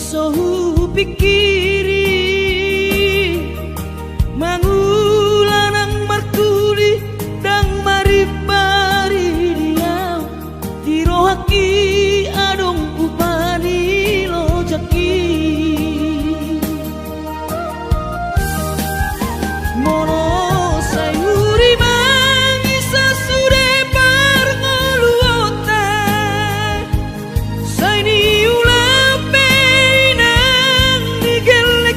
sohu pikiri mangulanang markuli dang maribari dia tirohaki adong upani lojaki mono sayuri mangisa sude parngoluote sayni ulape nang digelek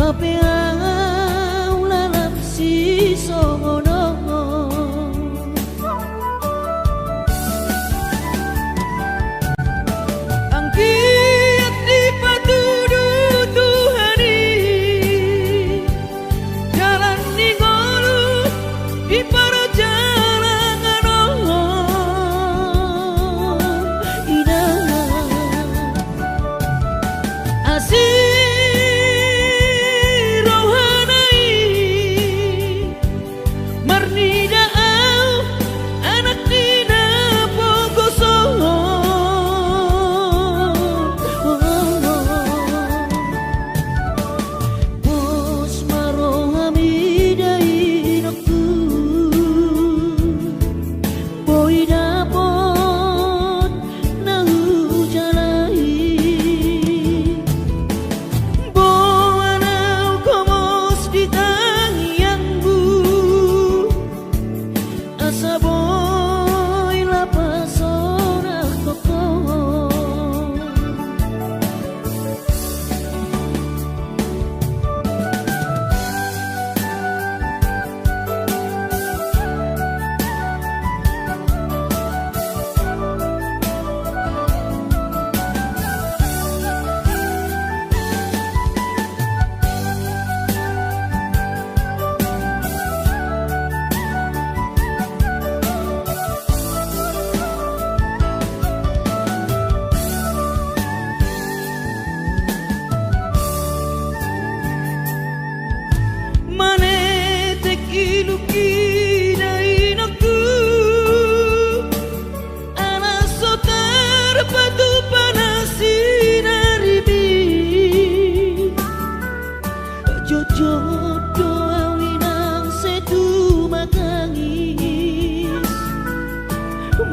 Ape au lalap si songono angkiat di patudu Tuhani jalan ningolu di para jalangan indah asih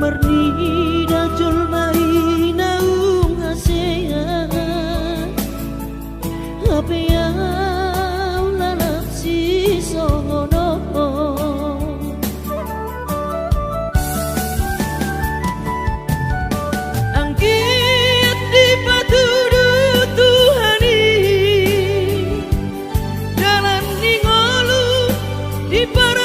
Mernida julmai naung hasean Ape au lalap si songono angkiat di patudu Tuhani jalan ningolu di para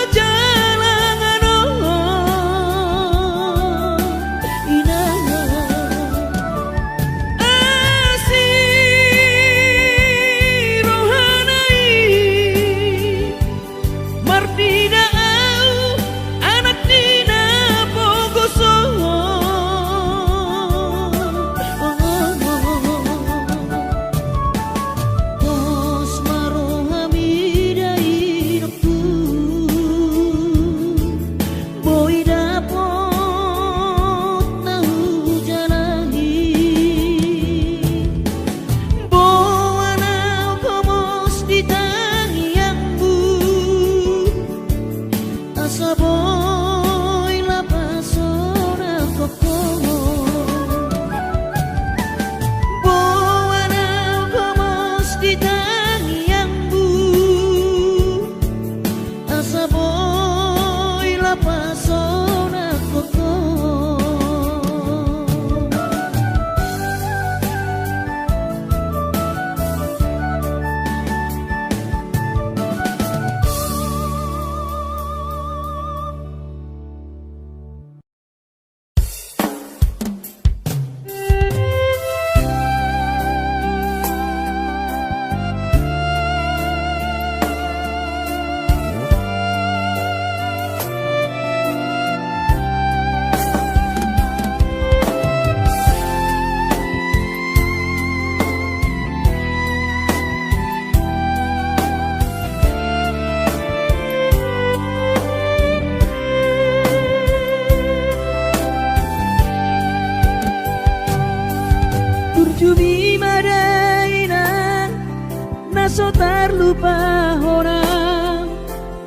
so terlupa orang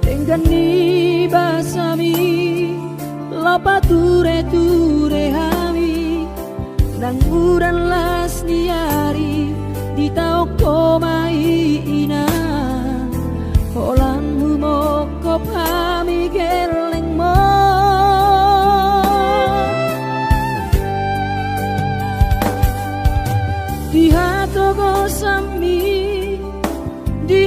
dengan ni basami lapa ture hami nang uran las niari di tau komai ina holan humokop hami geleng mo di hatogo sami di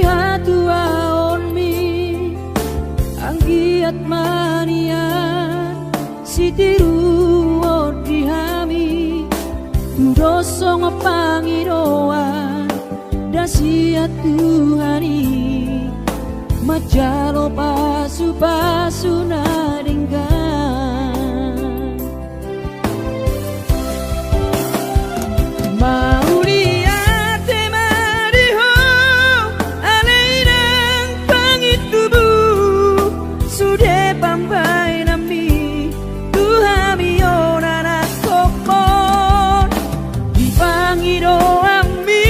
sitiru dihami tudoso ngopangiroan dasia Tuhani majalo pasu-pasu naringgan mau lihat temariho alainang pangitubu sudah pambai nami Tuhami onana kokon di pangiro ami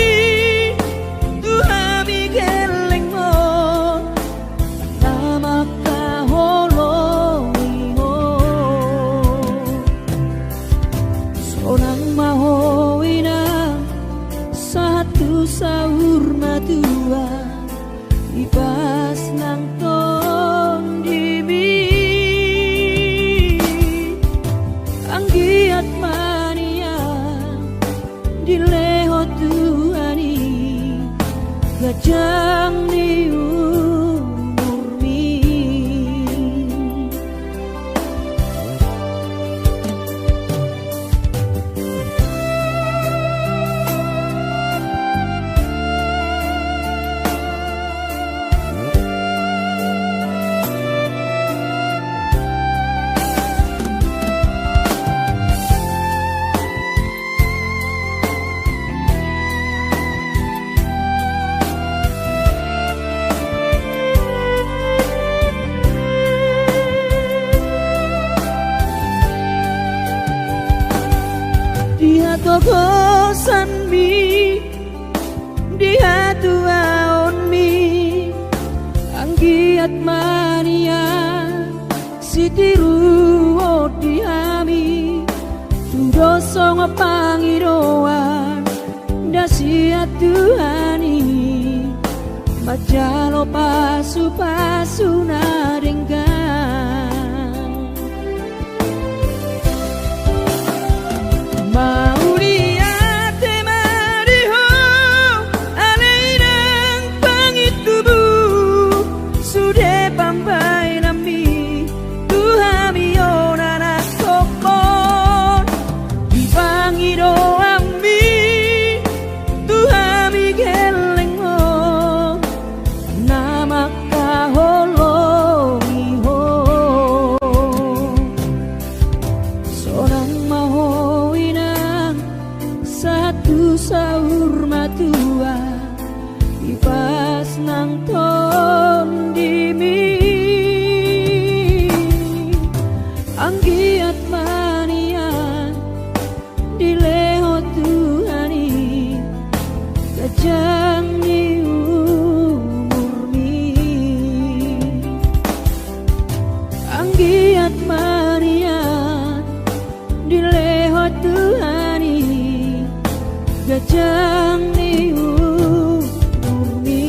Tuhami geleng mo nama kaholoiho sonang mahowina satu sahur matua ibas nang ton dimi anggiat mania dileho Tuhani gajang ni umurmi dia togosan mi dia tuaon mi anggiat mania sitiru dihami tudoso ngopangiroan dasia Tuhani majalo pasu-pasu naringgan mau lihat temariho alainang pangitubu sudah pambai nami Tuhami onana kokon di pangiro ami Tuhami geleng mo nama kaholoiho sonang mahowinang satu sahur matua ibas nang ton dimi anggiat mania dileho Tuhani gajang ni umurmi anggiat mania dileho Tuhani gajang ni umurmi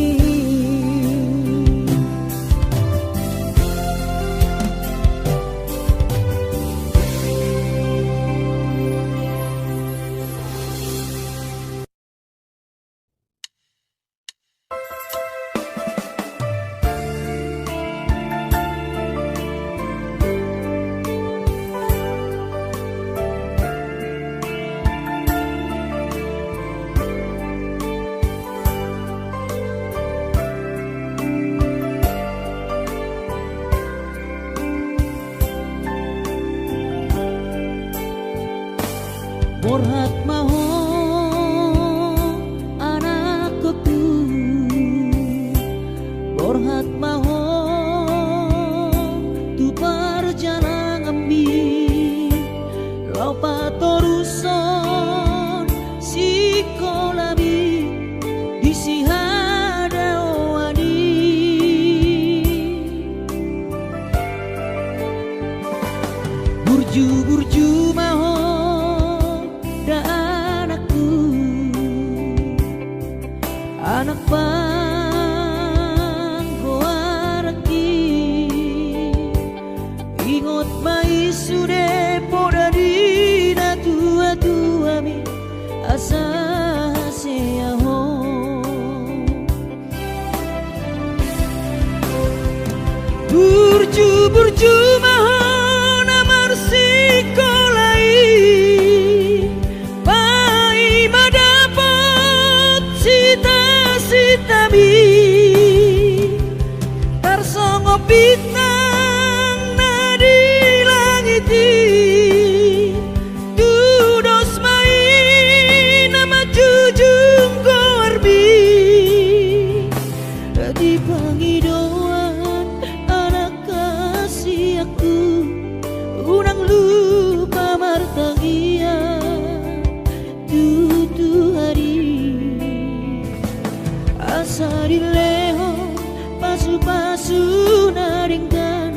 Borhat maho anakku Borhat maho tu perjalanan ambi Lopa toruson sikolabi disihada wani burju-burju maho anak panggoaraki ingot mai sude poda dina tua-tua mi asa seaho burju-burju mahona marsi sitami tarsongo bintang nadi langiti dudos main nama jujung korbi di pangidauan anak kasih aku unang lupa martangia tutu hari asari leho pasu-pasu naringkan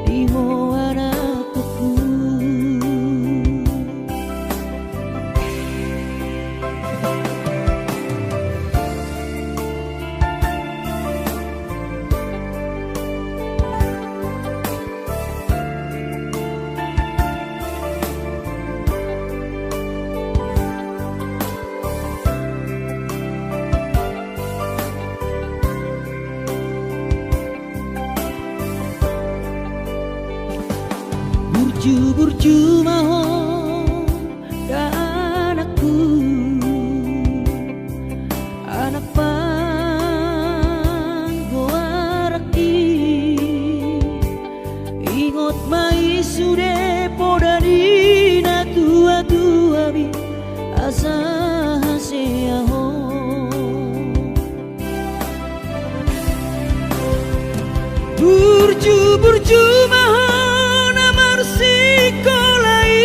di moana kuku burju mahon ka anakku anak panggoaraki ingot mai sude podadina tua-tua bi asa haseaho burju mahon sikolai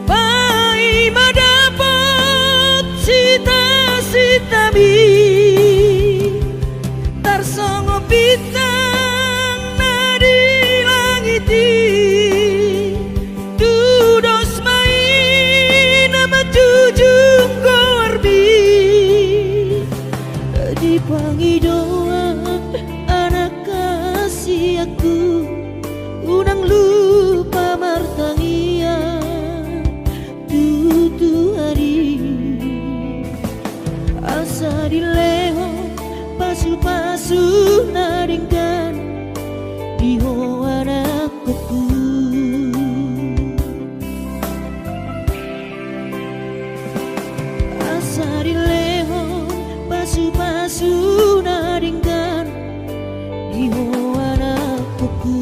pai madapot sita-sitami tarsongo bintang nadi langiti dudos main nama jujung korbi di pangidauan anak kasih aku unang lupa martangia tutu hari asa dileho pasu-pasu naringkan di hoana kuku asa dileho pasu-pasu naringkan di hoana kuku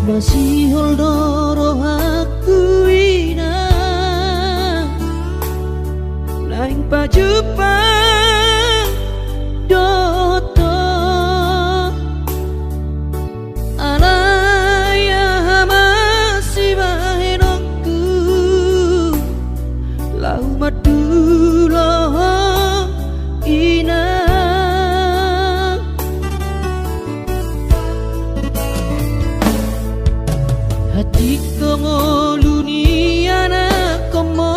masih holdoro aku ina lain pajupang doto alaya masih bahenokku lau madulo ina hati kongoluni anak komo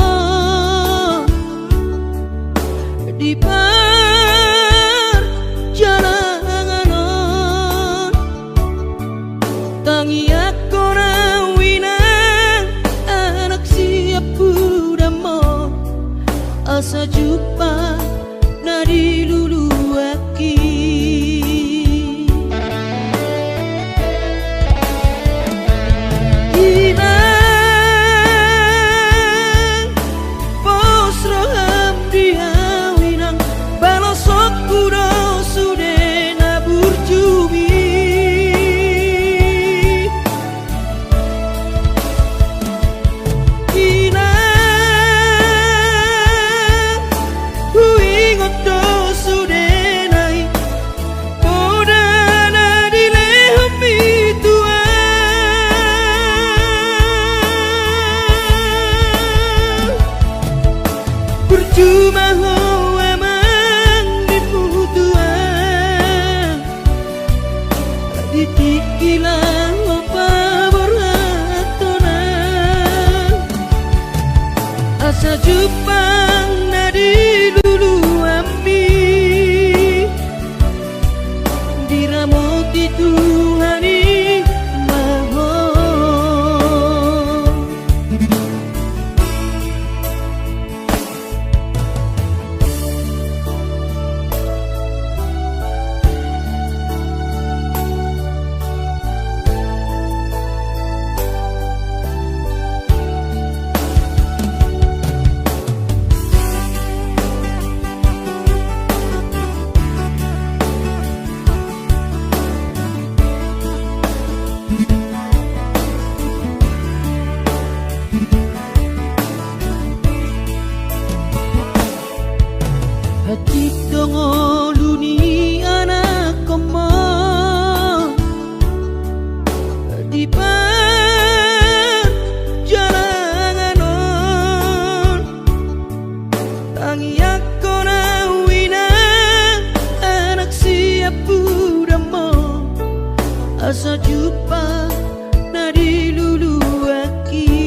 di perjalanan tangi aku nawinang anak siap budamo asa jumpa nadi lulu aki sudah ho emang dibutuhan ditikilang opa boratonan asa Jepang nadi lulu ambi diramoti Tuhani maho hati dongo luni anak komo di jalanganon tangi ako na wina anak siap budamo asa jupa na diluluaki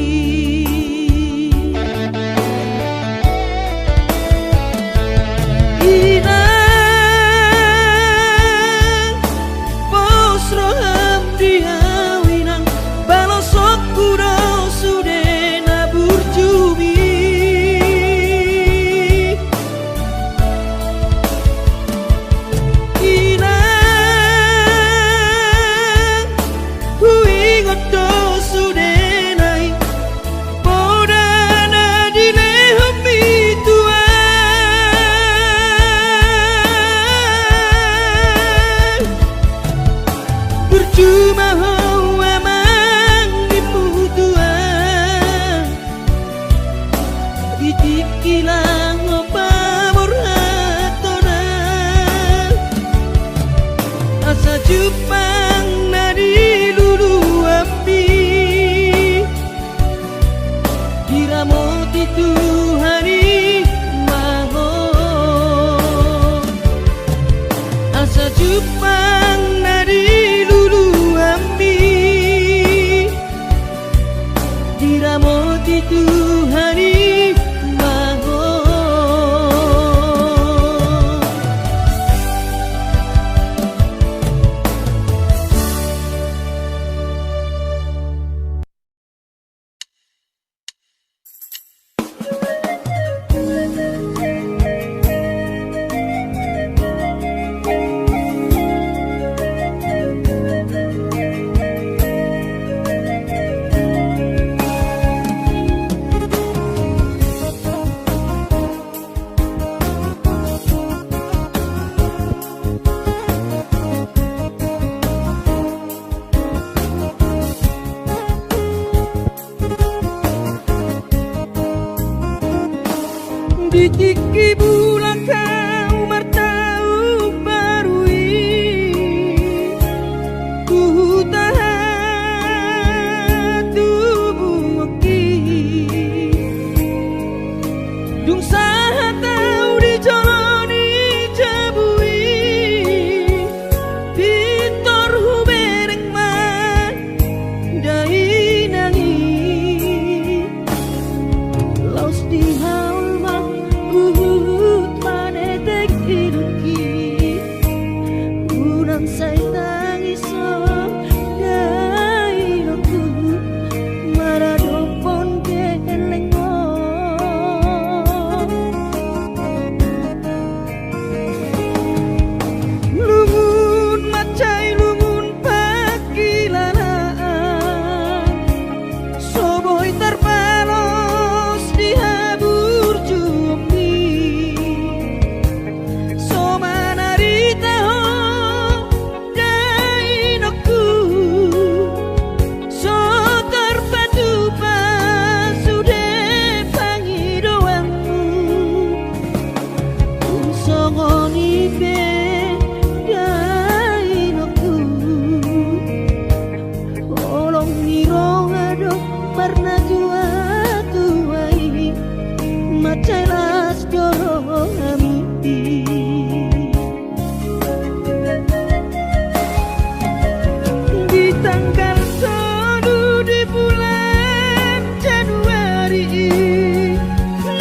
cuma ho emang dibutuhan ditikilang opa boratonan asa Jepang nadi lulu ambi diramoti Tuhani maho asa Jepang nadi diramoti Tuhani maho ditiki bulan kau martau barui ku tahan tubuh oki dung saha tau dijalani jabui pintor hubereng man dai nangi laus di haul man manete pahami. Di tanggal 1 di bulan Januari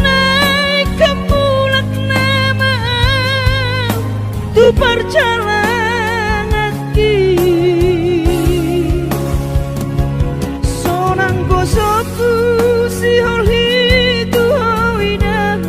naik ke mulak nama tu perjalanan aki sonang gosoku si holi tu hoina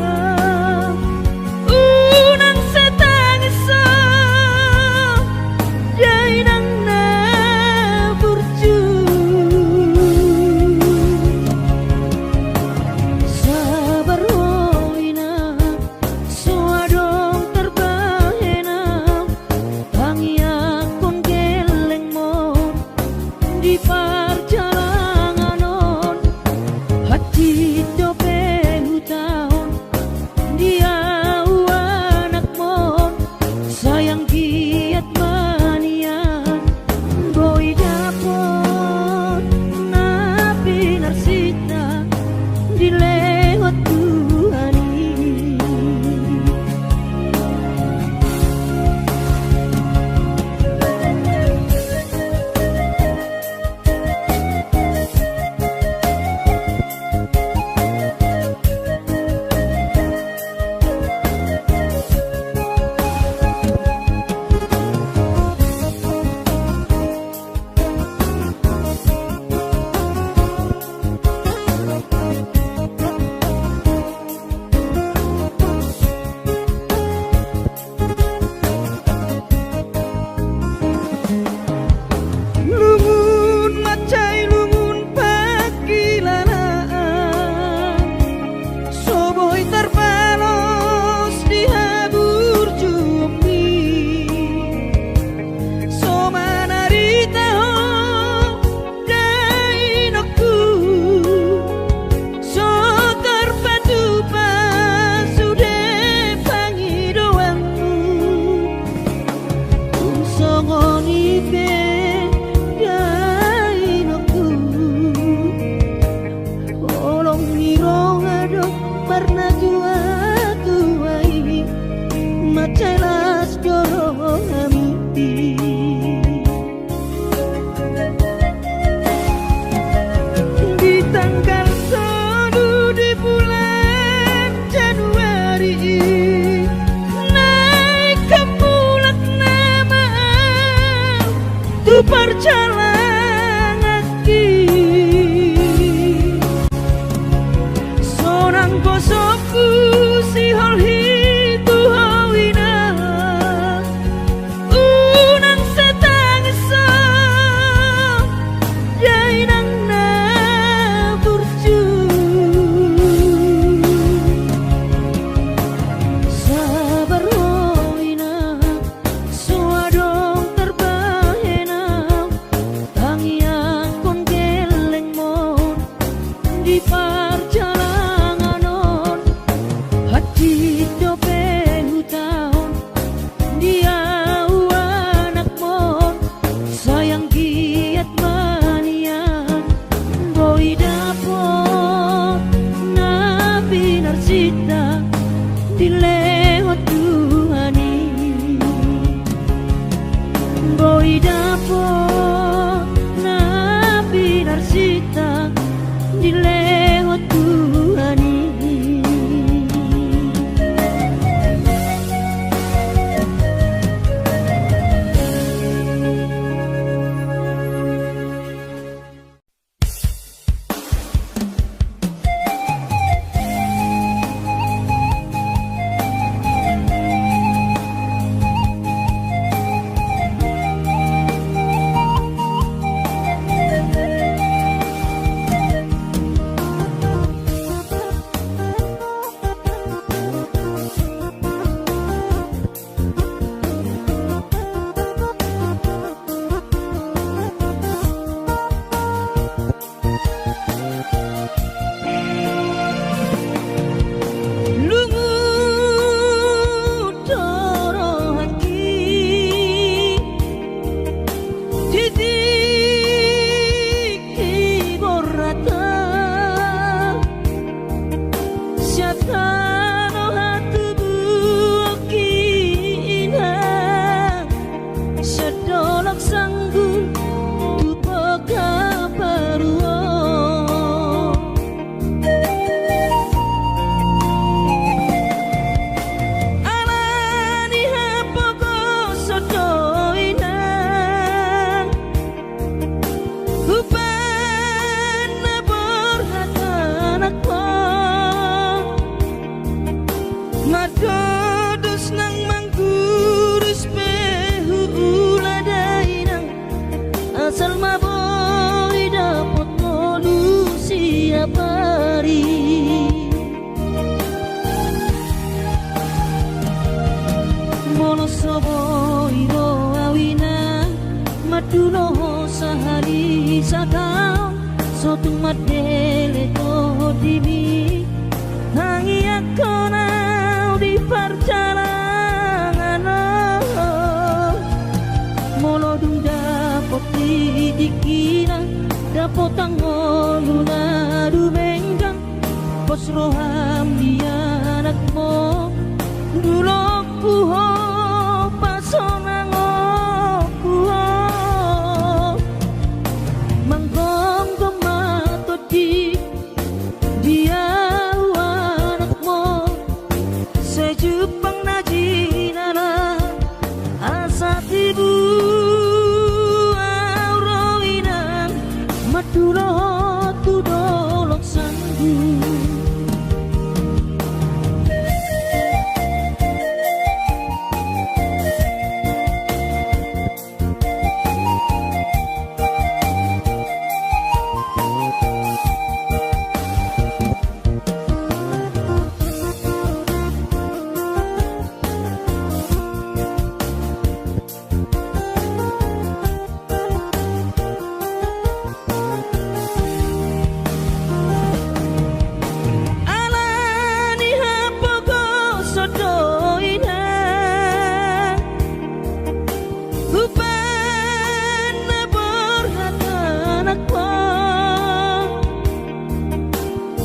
Madodos nang mangkurus pehu uladainang asal maboy dapot molu siap hari mono soboy do awina maduno sahari sakau sotung madele to dimi tangi akona di perjalanan molodung dapot dikina dapot tangoluna dumenggang pos roham dia anakmu dulu puho pasonang puho manggong gemato di dia Jepang najinana asa tibu auroinan maduro tudolok sanggu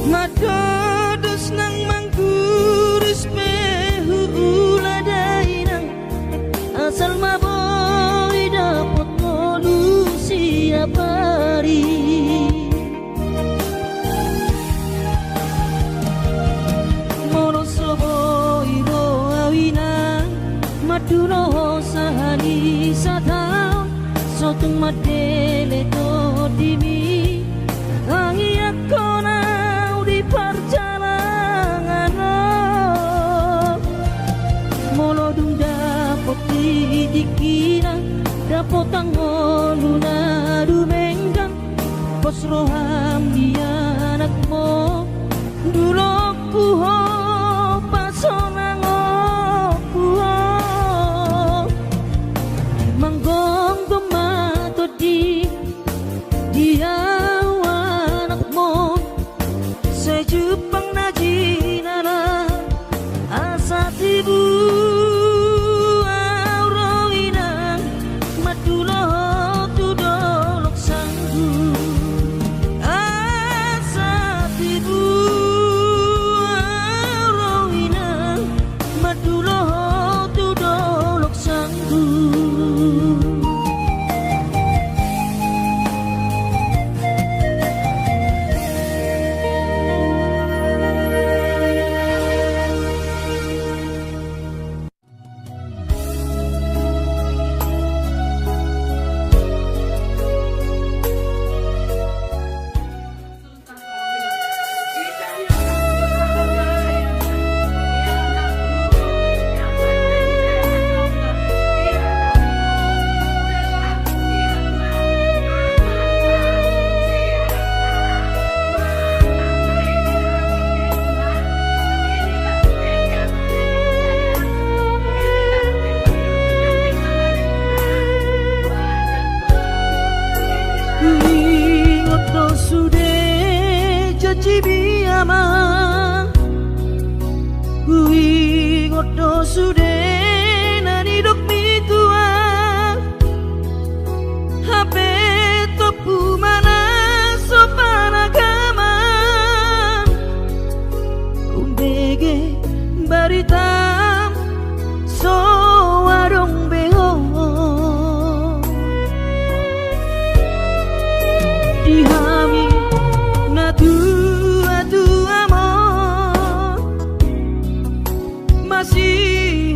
Madodos nang mangkurus pehu uladainang asal maboy dapot molu siap hari mono soboy do awina maduno sahani satau sotung madele to dimi tangi akona perjalanan molodung dapot dikina dapot tangoluna dumenggang pos roham dia anakmu dulu puho pasonang puho manggong gemato di dia Jepang najinana asa tibu auroinan madulo tudolok sanggu asa tibu auroinan madulo tudolok sanggu Kui ngoto sude nani dok mitua Hape topu mana sopan agama Umbege baritam so warong beho Dihami natu atu amor masih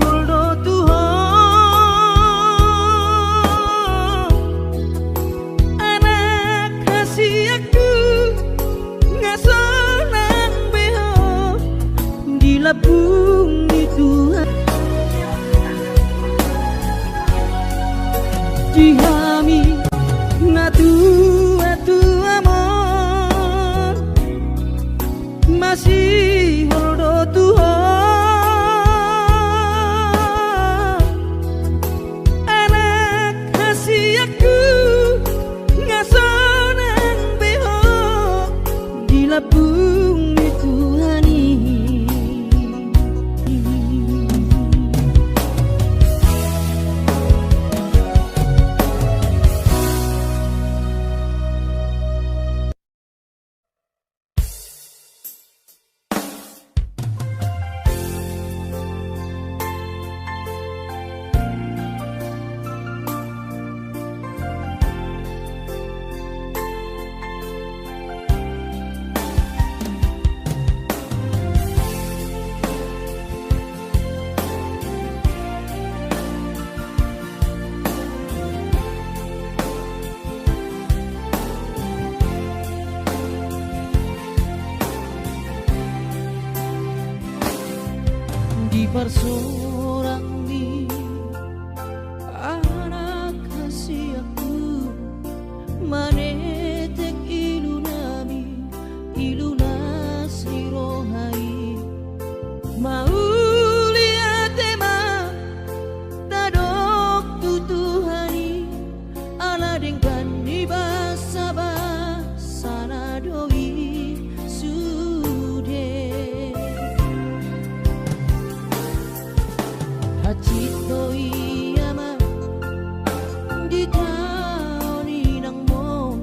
Bersorang di anak kasih aku manetek ilunas lirohai maulia tema tadok tutuhani ala dengkan di basa-basa nadoi Hacito iyama di tahun inang mo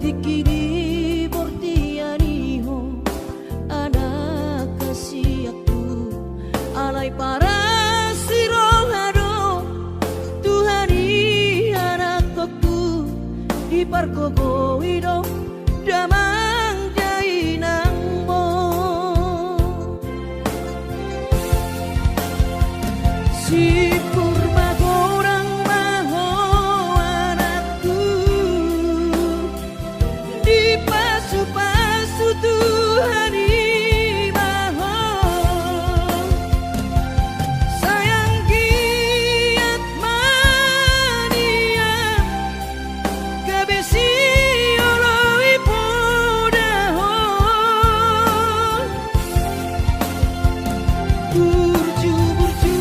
Tikini bortianiho anak kasih aku alay para sirohado Tuhani anak aku di parkogo ido damang jainang mo Si purba gorang maho anakku di pasu-pasu Tuhani maho sayang giat mania kabesi oloi podaho burju-burju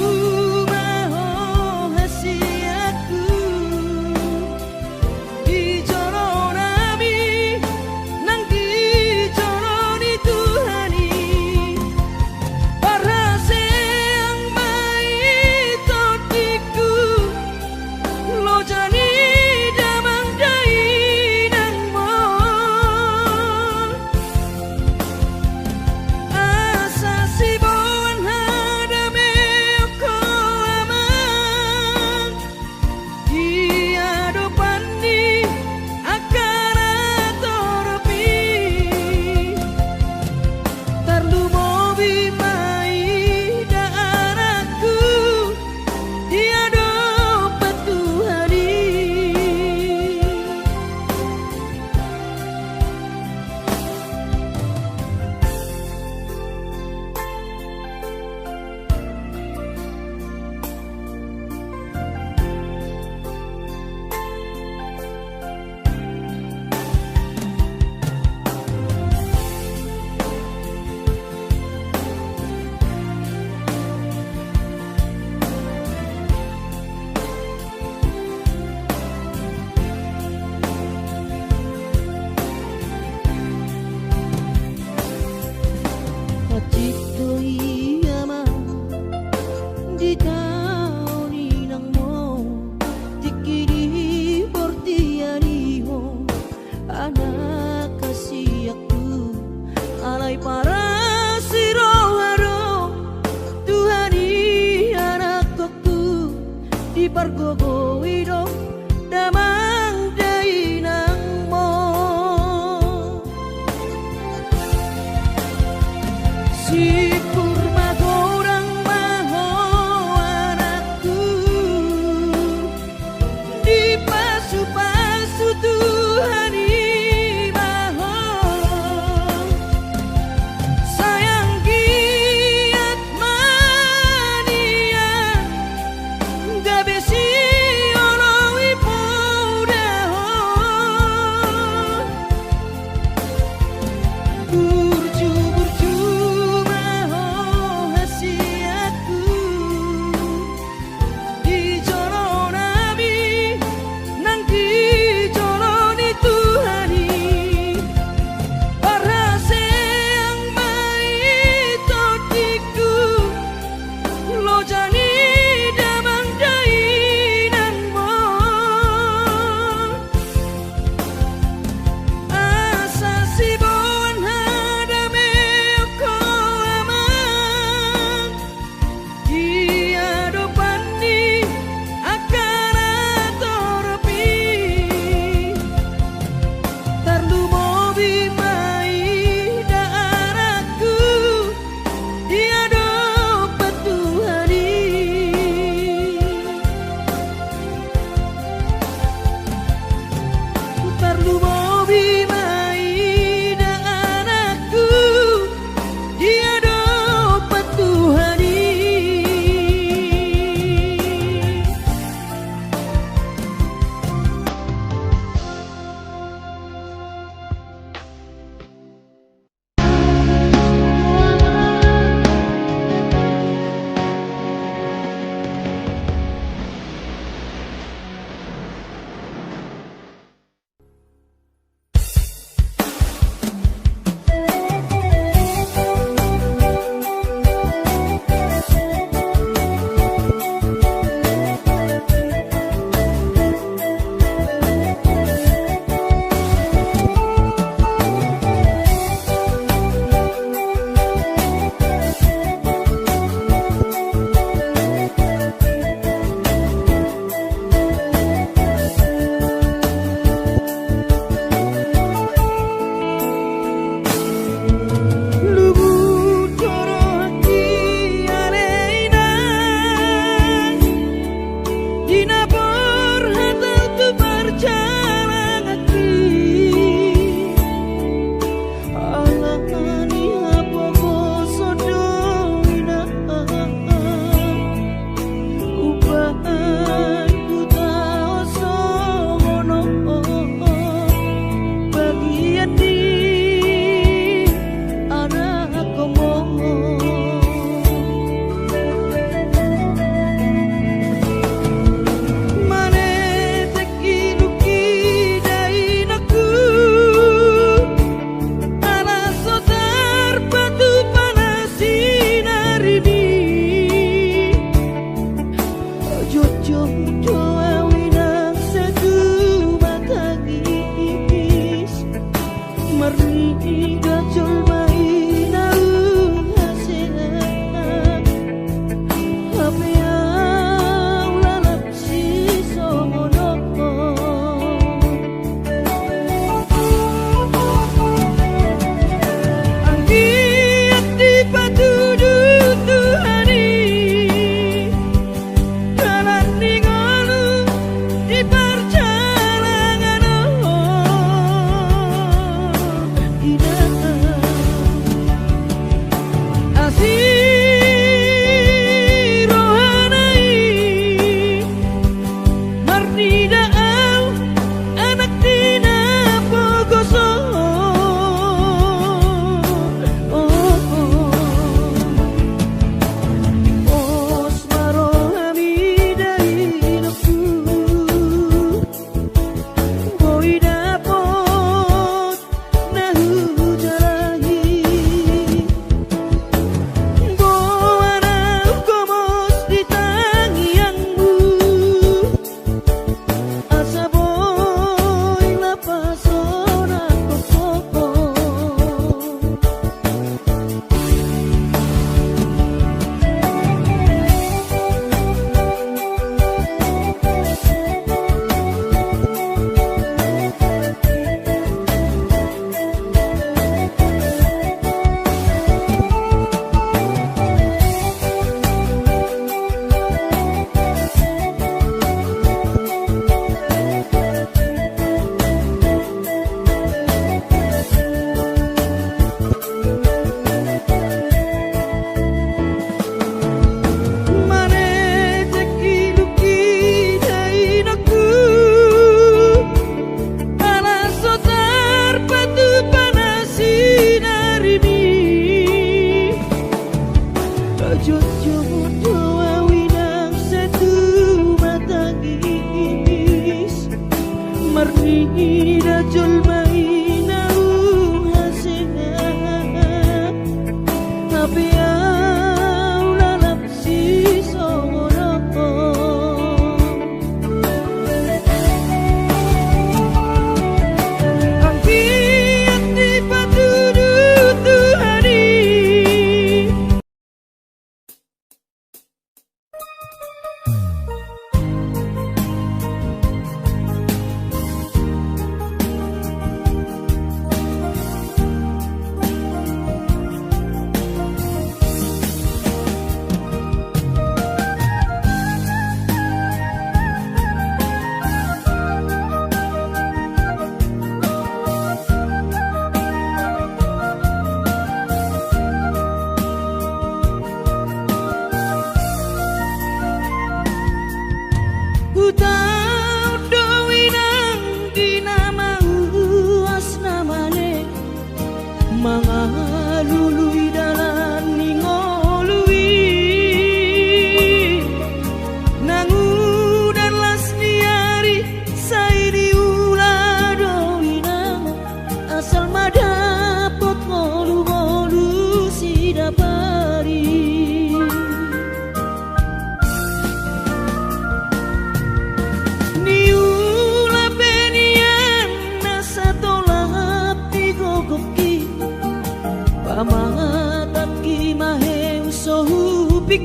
di tahun inang mo Tikini bortianiho anak kasih aku alay para sirohado Tuhani anak aku di pargogo ido damang jainang mo Si purba gorang maho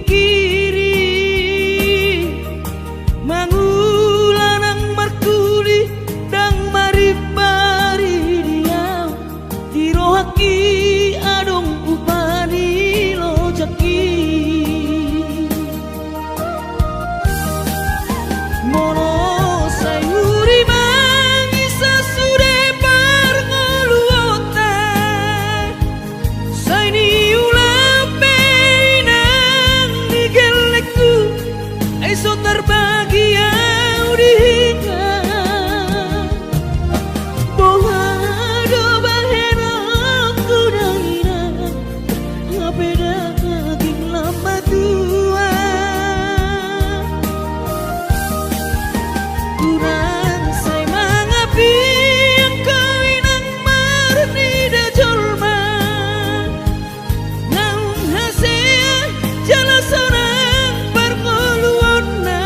pikiri mangulanang markuli dang maribari dia tirohaki adong upani lojaki mono sayuri mangisa sude parngoluote sayni ulape nang digeleku eso terbahagia udihika boha do bahena kudaina ngapeda kaging lama tua kurang say mangapi ang kawinang marni da jolma naung hasea jala sonang parngoluonna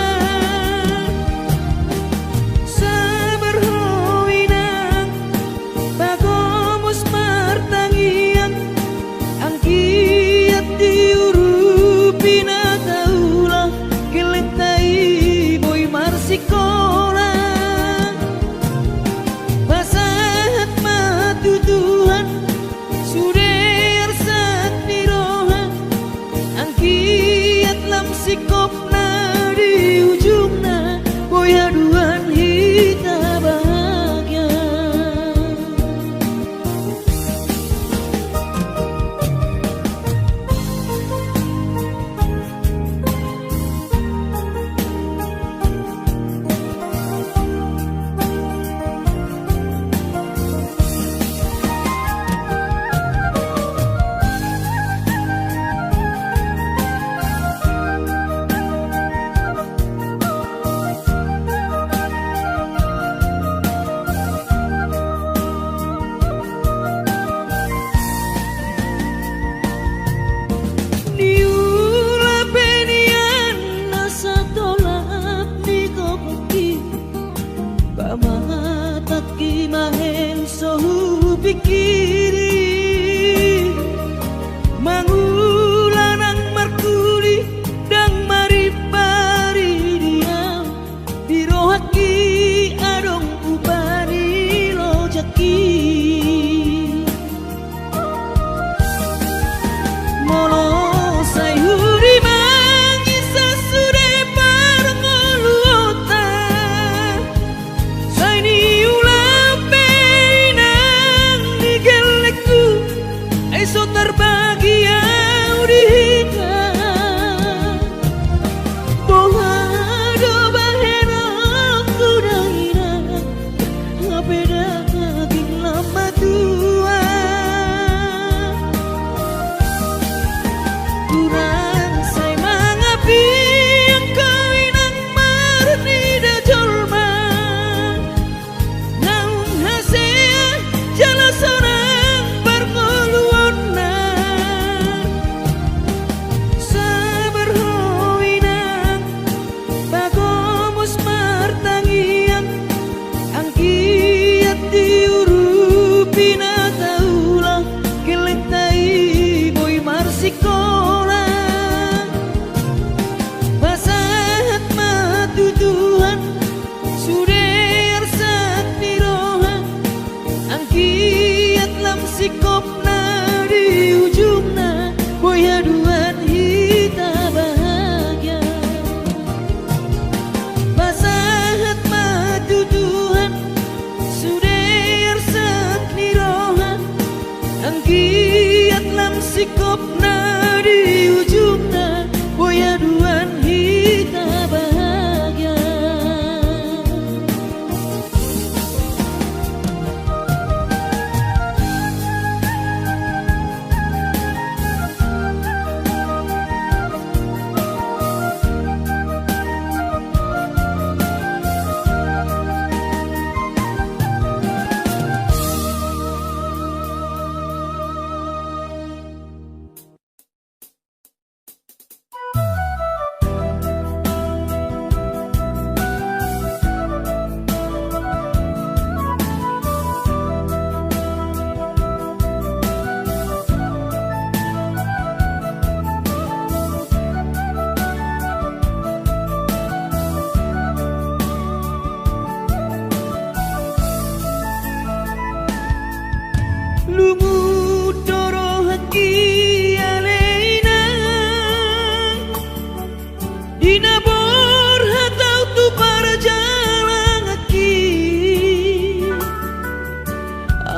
dinabor hatau tu parjalang aki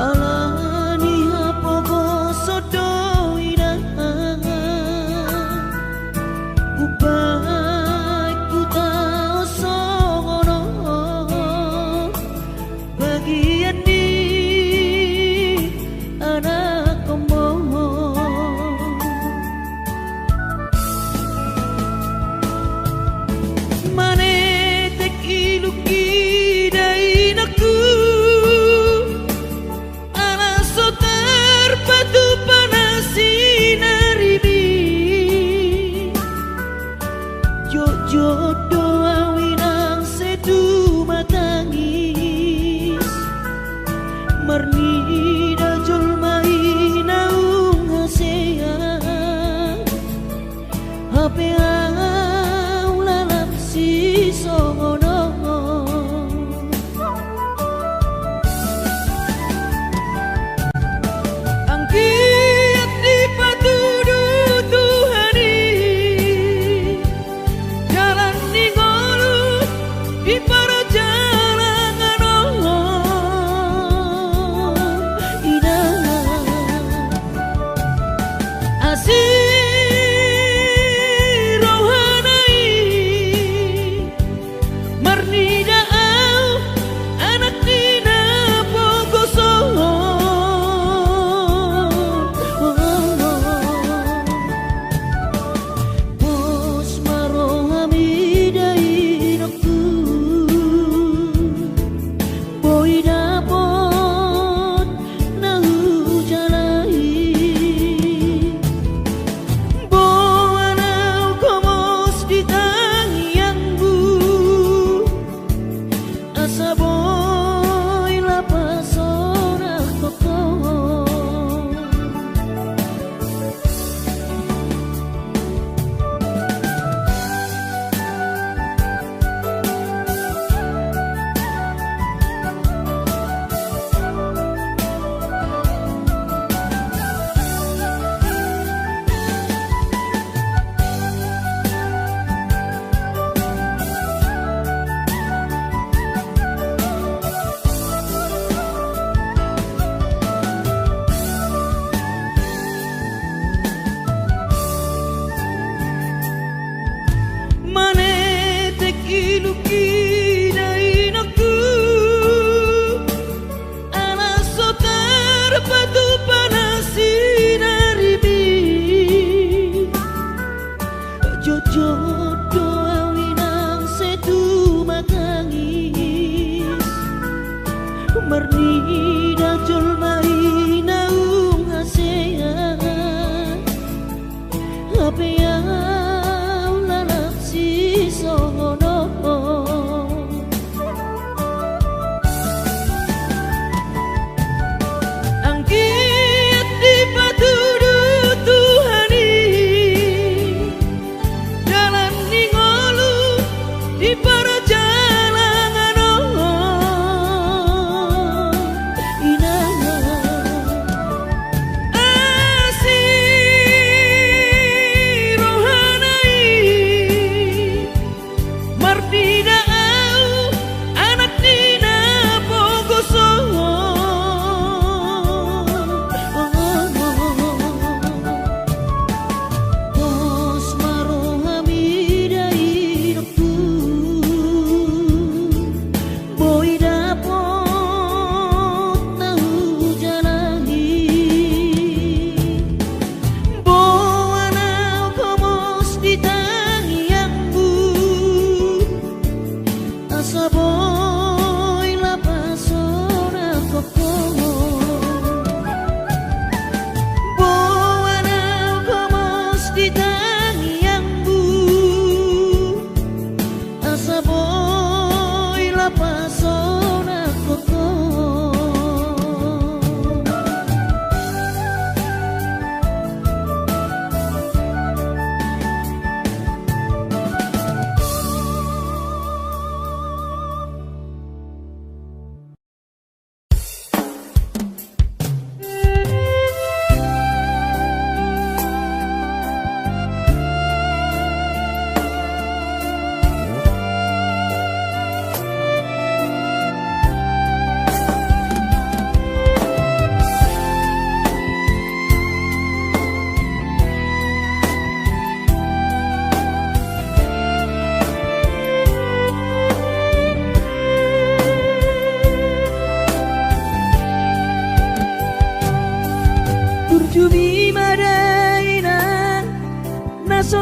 alani hapogo sodo ina upai ku tau songono bagian di anak komo mane tek iluki dai naku ala so terpatu panasi naribi jojo awinang sedu matangis marni dajol mai naung hasea hape au lalam si songono angkiat di patudu Tuhani jalan ning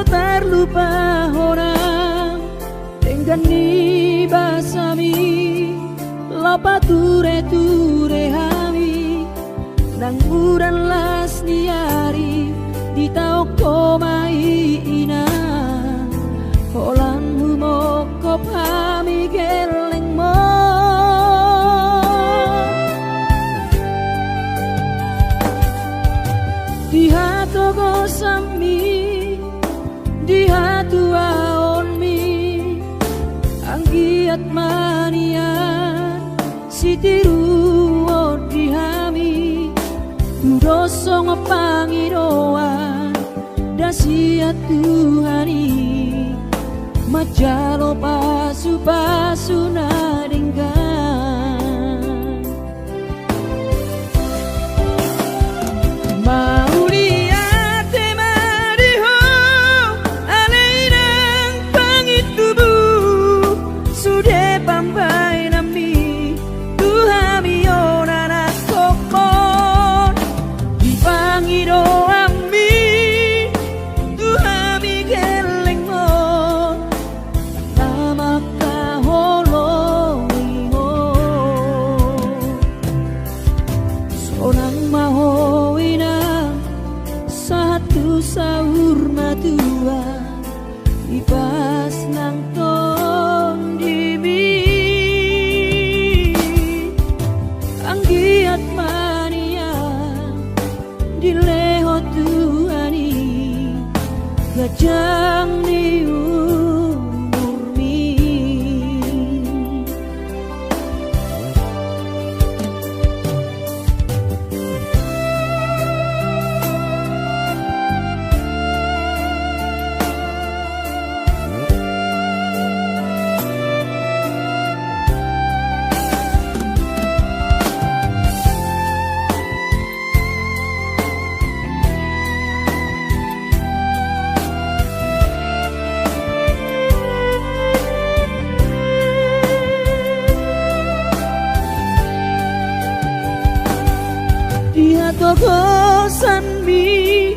terlupa orang dengan ni basami lopa ture hami nang uran las niari di tau komai ina holan humo kopami geleng mo di hatu gosami di hatu aonmi anggiat manian sitiru odihami dudosong pangiroan dasia Tuhani majalo pasu nadenggan Mauliate mariho aleinang pangitubu sude pambai nami Tuhami onana kokon di pangiro ami Tuhami geleng mo nama kaholoingo sonang mahoina satu sahur matua ibas nang ton dimi anggiat mania dileho Tuhani gajang ni umurmi Dia tokosan mi